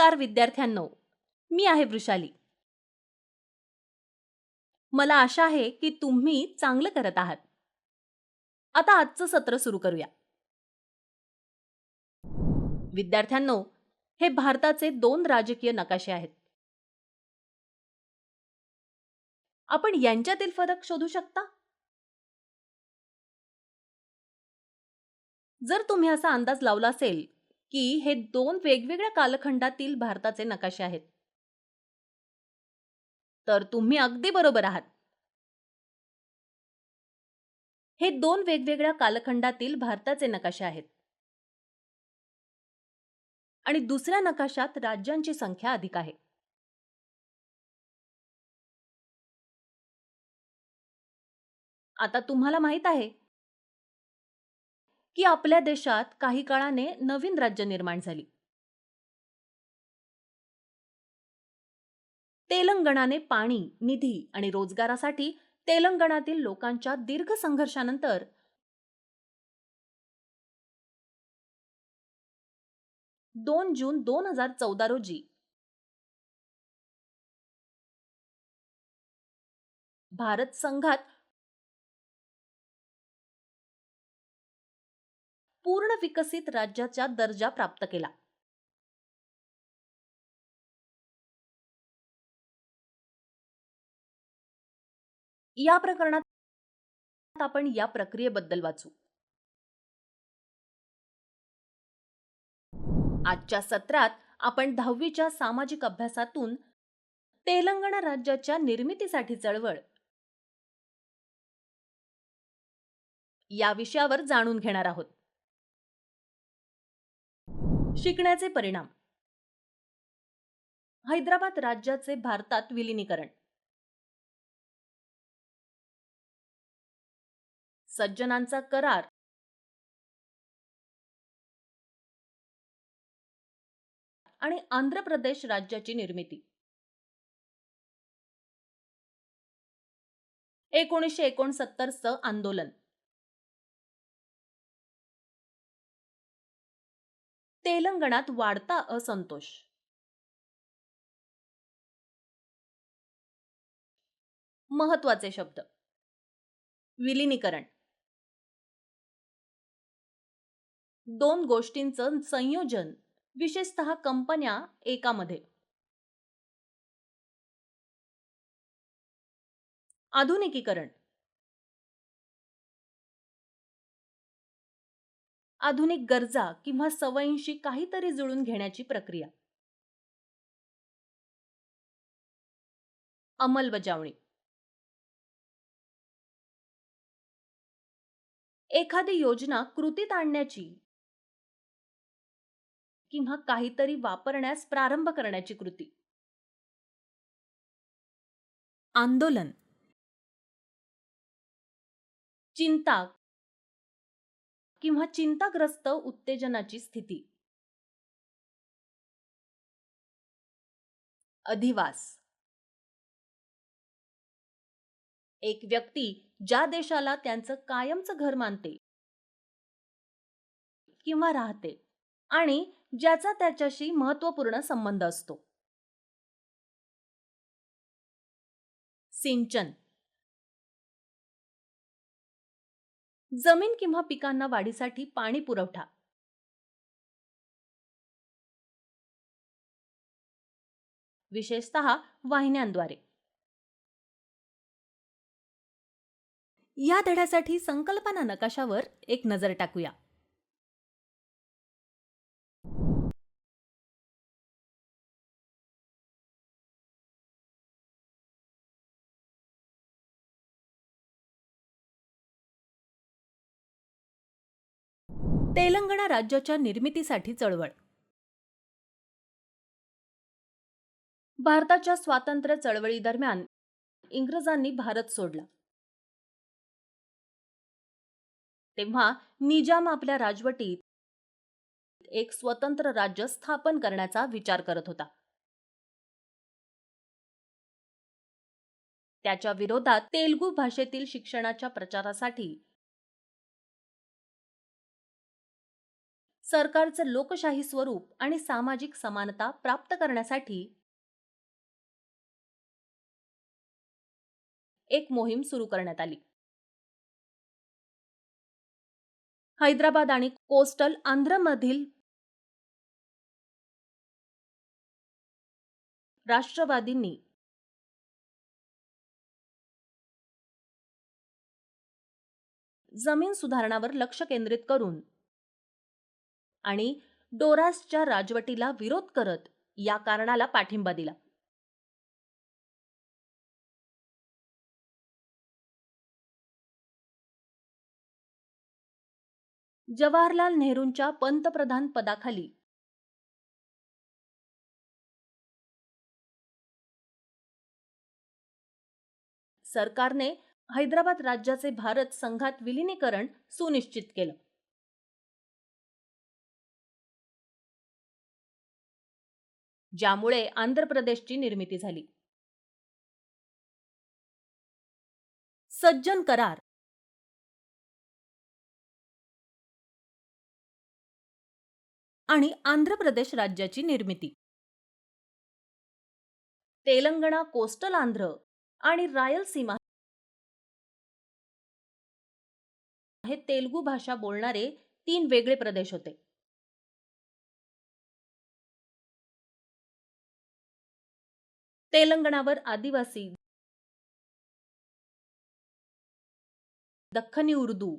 नमस्कार विद्यार्थ्यांनो, मी आहे वृषाली. मला आशा आहे की तुम्ही चांगलं करत आहात. आता आजचं सत्र सुरू करूया. विद्यार्थ्यांनो, हे भारताचे 2 राजकीय नकाशे आहेत. आपण यांच्यातील फरक शोधू शकता? जर तुम्ही असा अंदाज लावला असेल की हे 2 वेगवेगळ्या कालखंडातील भारताचे नकाशे आहेत, तर तुम्ही अगदी बरोबर आहात. हे 2 वेगवेगळ्या कालखंडातील भारताचे नकाशे आहेत. आणि दुसऱ्या नकाशात राज्यांची संख्या अधिक आहे. आता तुम्हाला माहित आहे की आपल्या देशात काही काळाने नवीन राज्य निर्माण झाली. तेलंगणाने पाणी, निधी आणि रोजगारासाठी तेलंगणातील लोकांच्या दीर्घ संघर्षानंतर 2 जून 2014 रोजी भारत संघात पूर्ण विकसित राज्याचा दर्जा प्राप्त केला. या प्रकरणात आपण या प्रक्रियेबद्दल वाचू. आजच्या सत्रात आपण 10वीच्या सामाजिक अभ्यासातून तेलंगणा राज्याच्या निर्मितीसाठी चळवळ या विषयावर जाणून घेणार आहोत. शिकण्याचे परिणाम. हैदराबाद राज्याचे भारतात विलीनीकरण. सज्जनांचा करार आणि आंध्र प्रदेश राज्याची निर्मिती. 1969 आंदोलन. तेलंगणात वाढता असंतोष. महत्वाचे शब्द. विलीनीकरण. 2 गोष्टींचं संयोजन, विशेषतः कंपन्या एकामध्ये. आधुनिकीकरण. आधुनिक गरजा किंवा सवयींशी काहीतरी जुळून घेण्याची प्रक्रिया. अंमलबजावणी. एखादी योजना कृतीत आणण्याची किंवा काहीतरी वापरण्यास प्रारंभ करण्याची कृती. आंदोलन. चिंता किंवा चिंताग्रस्त उत्तेजनाची स्थिती. अधिवास. एक व्यक्ती ज्या देशाला त्यांचं कायमचं घर मानते किंवा राहते आणि ज्याचा त्याच्याशी महत्त्वपूर्ण संबंध असतो. सिंचन. जमीन किंवा पिकांना वाढीसाठी पाणी पुरवठा. विशेषतः वाहिन्यांद्वारे. या धड्यासाठी संकल्पना नकाशावर एक नजर टाकूया. तेलंगणा राज्याच्या निर्मितीसाठी चळवळ. भारताच्या स्वातंत्र्य चळवळीदरम्यान इंग्रजांनी भारत सोडला. तेव्हा निजाम आपल्या राजवटीत एक स्वतंत्र राज्य स्थापन करण्याचा विचार करत होता. त्याच्या विरोधात तेलुगू भाषेतील शिक्षणाच्या प्रचारासाठी सरकारचं लोकशाही स्वरूप आणि सामाजिक समानता प्राप्त करण्यासाठी एक मोहीम सुरू करण्यात आली. हैदराबाद आणि कोस्टल आंध्रमधील राष्ट्रवादींनी जमीन सुधारणावर लक्ष केंद्रित करून आणि डोरासच्या राजवटीला विरोध करत या कारणाला पाठिंबा दिला. जवाहरलाल नेहरूंच्या पंतप्रधान पदाखाली सरकारने हैदराबाद राज्याचे भारत संघात विलिनीकरण सुनिश्चित केलं. ज्यामुळे आंध्र प्रदेशची निर्मिती झाली. सज्जन करार आणि आंध्र प्रदेश राज्याची निर्मिती. तेलंगणा, कोस्टल आंध्र आणि रायलसीमा हे तेलुगू भाषा बोलणारे 3 वेगळे प्रदेश होते. तेलंगणावर आदिवासी, दख्खनी उर्दू,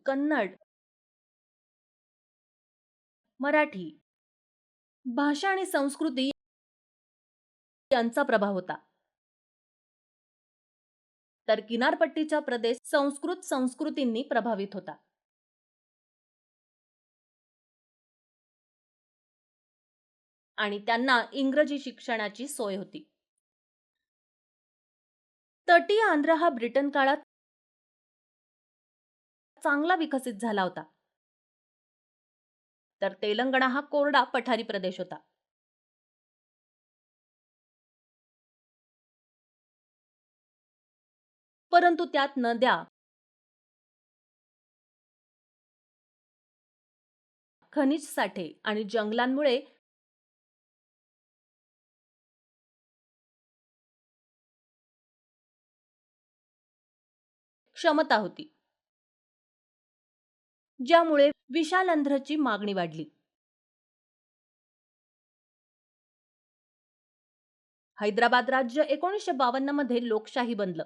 कन्नड, मराठी भाषा आणि संस्कृती यांचा प्रभाव होता. तर किनारपट्टीचा प्रदेश संस्कृत संस्कृतींनी प्रभावित होता. आणि त्यांना इंग्रजी शिक्षणाची सोय होती. तटीय आंध्र हा ब्रिटन काळात चांगला विकसित झाला होता. तर तेलंगणा हा कोरडा पठारी प्रदेश होता. परंतु त्यात नद्या, खनिज साठे आणि जंगलांमुळे क्षमता होती, ज्यामुळे विशाल आंध्रची मागणी वाढली. हैदराबाद राज्य 1952 मध्ये लोकशाही बनलं.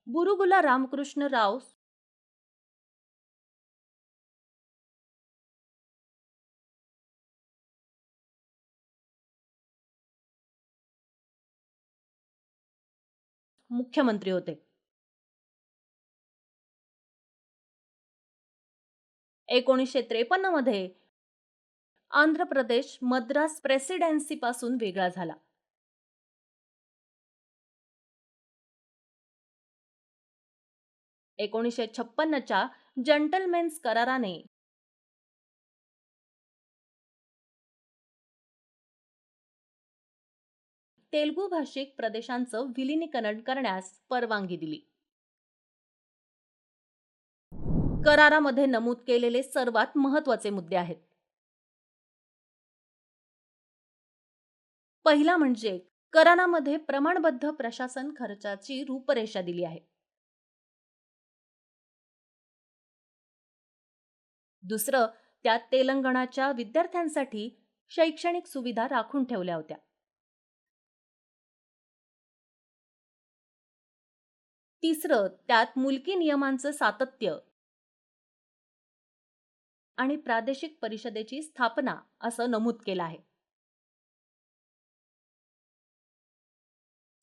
बुरुगुला रामकृष्ण राव मुख्यमंत्री होते. 1953 मध्ये आंध्र प्रदेश मद्रास प्रेसिडेन्सीपासून वेगळा झाला. 1956च्या जंटलमेन्स कराराने तेलुगू भाषिक प्रदेशांचं विलिनीकरण करण्यास परवानगी दिली. करारामध्ये नमूद केलेले सर्वात महत्त्वाचे मुद्दे आहेत. पहिला म्हणजे करारामध्ये प्रमाणबद्ध प्रशासन खर्चाची रूपरेषा दिली आहे. दुसरं, त्यात तेलंगणाच्या विद्यार्थ्यांसाठी शैक्षणिक सुविधा राखून ठेवल्या होत्या. तिसरं, त्यात मुलकी नियमांचं सातत्य आणि प्रादेशिक परिषदेची स्थापना असं नमूद केलं आहे.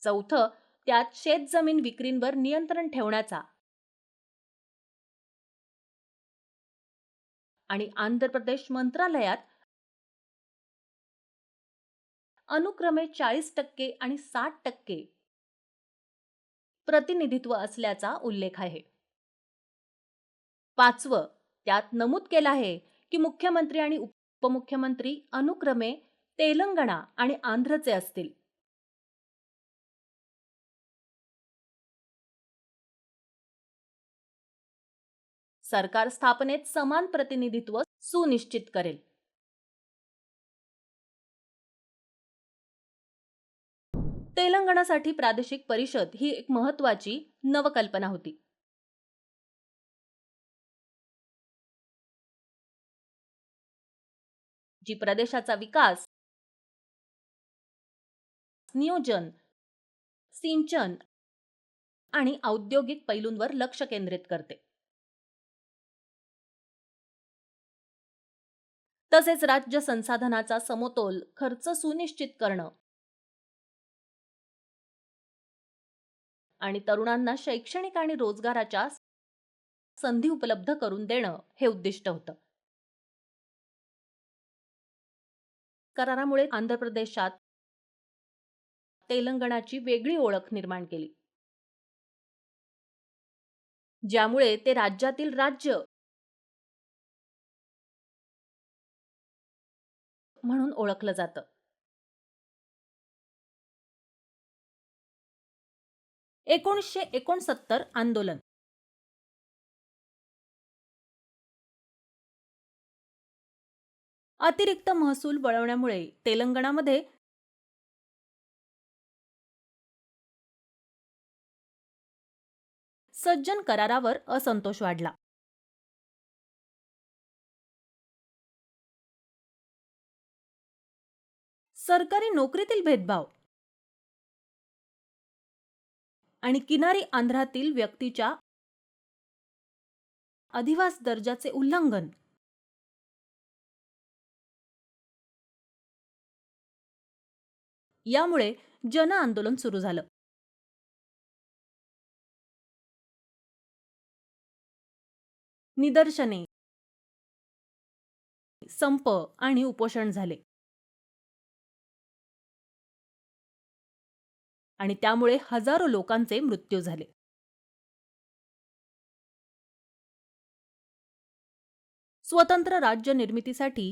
चौथं, त्यात शेतजमीन विक्रींवर नियंत्रण ठेवण्याचा आणि आंध्र प्रदेश मंत्रालयात अनुक्रमे 40% आणि 60% प्रतिनिधित्व असल्याचा उल्लेख आहे. पाचवं, त्यात नमूद केलं आहे की मुख्यमंत्री आणि उपमुख्यमंत्री अनुक्रमे तेलंगणा आणि आंध्रचे असतील. सरकार स्थापनेत समान प्रतिनिधित्व सुनिश्चित करेल. तेलंगणासाठी प्रादेशिक परिषद ही एक महत्त्वाची नवकल्पना होती. जी प्रदेशाचा विकास, नियोजन, सिंचन आणि औद्योगिक पैलूंवर लक्ष केंद्रित करते. तसेच राज्य संसाधनाचा समतोल खर्च सुनिश्चित करणं आणि तरुणांना शैक्षणिक आणि रोजगाराच्या संधी उपलब्ध करून देणं हे उद्दिष्ट होतं. करारामुळे आंध्र प्रदेशात तेलंगणाची वेगळी ओळख निर्माण केली, ज्यामुळे ते राज्यातील राज्य म्हणून ओळखलं जातं. 1969 आंदोलन. अतिरिक्त महसूल वळवण्यामुळे तेलंगणामध्ये सज्जन करारावर असंतोष वाढला. सरकारी नोकरीतील भेदभाव आणि किनारी आंध्रातील व्यक्तीच्या अधिवास दर्जाचे उल्लंघन यामुळे जन आंदोलन सुरू झालं. निदर्शने, संप आणि उपोषण झाले आणि त्यामुळे हजारो लोकांचे मृत्यू झाले. स्वतंत्र राज्य निर्मितीसाठी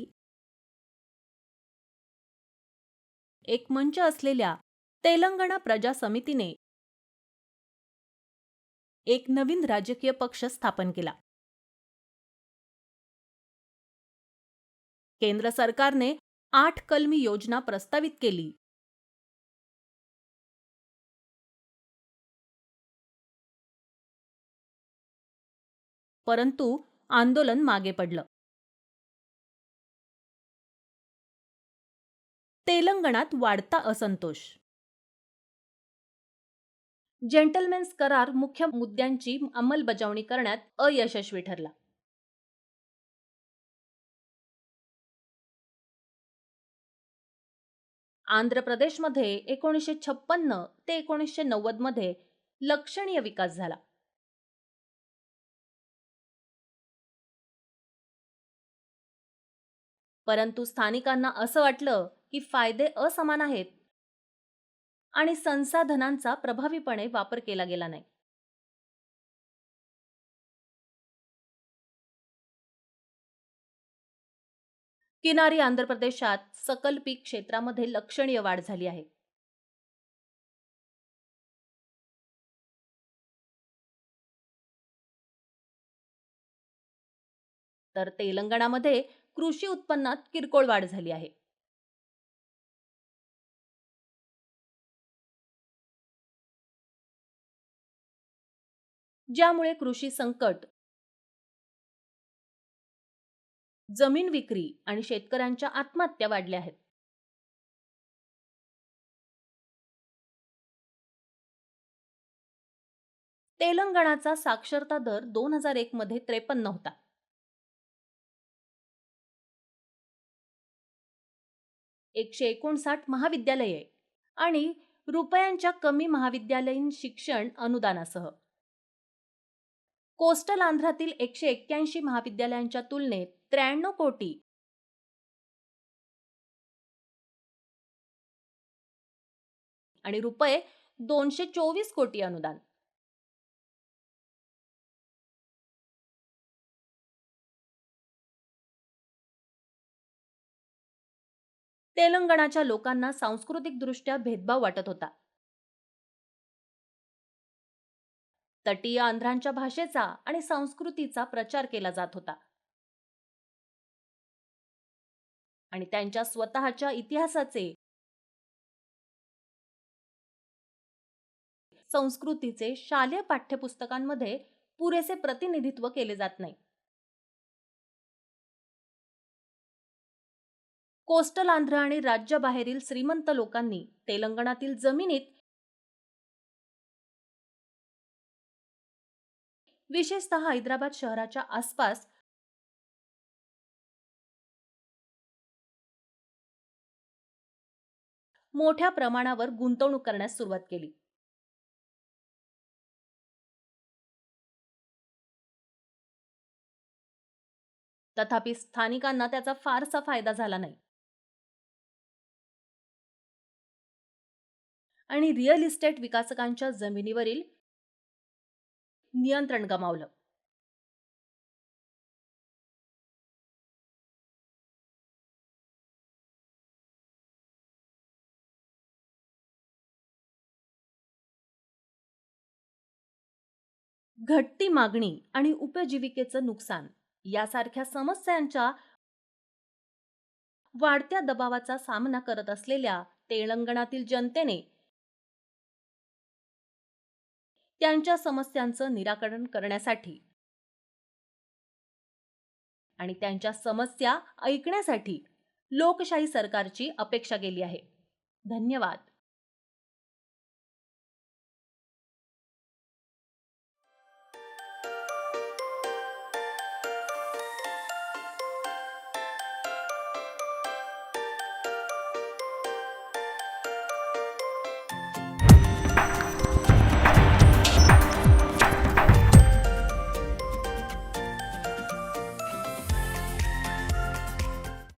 एक मंच असलेल्या तेलंगणा प्रजा समितीने एक नवीन राजकीय पक्ष स्थापन केला. केंद्र सरकारने 8 कलमी योजना प्रस्तावित केली. परंतु आंदोलन मागे पडलं. तेलंगणात वाढता असंतोष. जेंटलमेन्स करार मुख्य मुद्द्यांची अंमलबजावणी करण्यात अयशस्वी ठरला. आंध्र प्रदेशमध्ये 1956 ते 1990 मध्ये लक्षणीय विकास झाला. परंतु स्थानिकांना असं वाटलं की फायदे असमान आहेत आणि संसाधनांचा प्रभावीपणे वापर केला गेला नाही. किनारी आंध्र प्रदेशात सकल पीक क्षेत्रामध्ये लक्षणीय वाढ झाली आहे. तर तेलंगणामध्ये कृषी उत्पन्नात किरकोळ वाढ झाली आहे. ज्यामुळे कृषी संकट, जमीन विक्री आणि शेतकऱ्यांच्या आत्महत्या वाढल्या आहेत. तेलंगणाचा साक्षरता दर 2001 मध्ये 53 होता. 159 महाविद्यालये आणि रुपयांच्या कमी महाविद्यालयीन शिक्षण अनुदानासह कोस्टल आंध्रातील 181 महाविद्यालयांच्या तुलनेत 93 कोटी आणि रुपये 224 कोटी अनुदान. तेलंगणाच्या लोकांना सांस्कृतिकदृष्ट्या भेदभाव वाटत होता. तटीय आंध्रांच्या भाषेचा आणि संस्कृतीचा प्रचार केला जात होता आणि त्यांच्या स्वतःच्या इतिहासाचे, संस्कृतीचे शालेय पाठ्यपुस्तकांमध्ये पुरेसे प्रतिनिधित्व केले जात नाही. कोस्टल आंध्र आणि राज्याबाहेरील श्रीमंत लोकांनी तेलंगणातील जमिनीत, विशेषतः हैदराबाद शहराच्या आसपास, मोठ्या प्रमाणावर गुंतवणूक करण्यास सुरुवात केली. तथापि स्थानिकांना त्याचा फारसा फायदा झाला नाही आणि रिअल इस्टेट विकासकांच्या जमिनीवरील नियंत्रण गमावलं. घटती मागणी आणि उपजीविकेचं नुकसान यासारख्या समस्यांच्या वाढत्या दबावाचा सामना करत असलेल्या तेलंगणातील जनतेने त्यांच्या समस्यांचं निराकरण करण्यासाठी आणि त्यांच्या समस्या ऐकण्यासाठी लोकशाही सरकारची अपेक्षा केली आहे. धन्यवाद.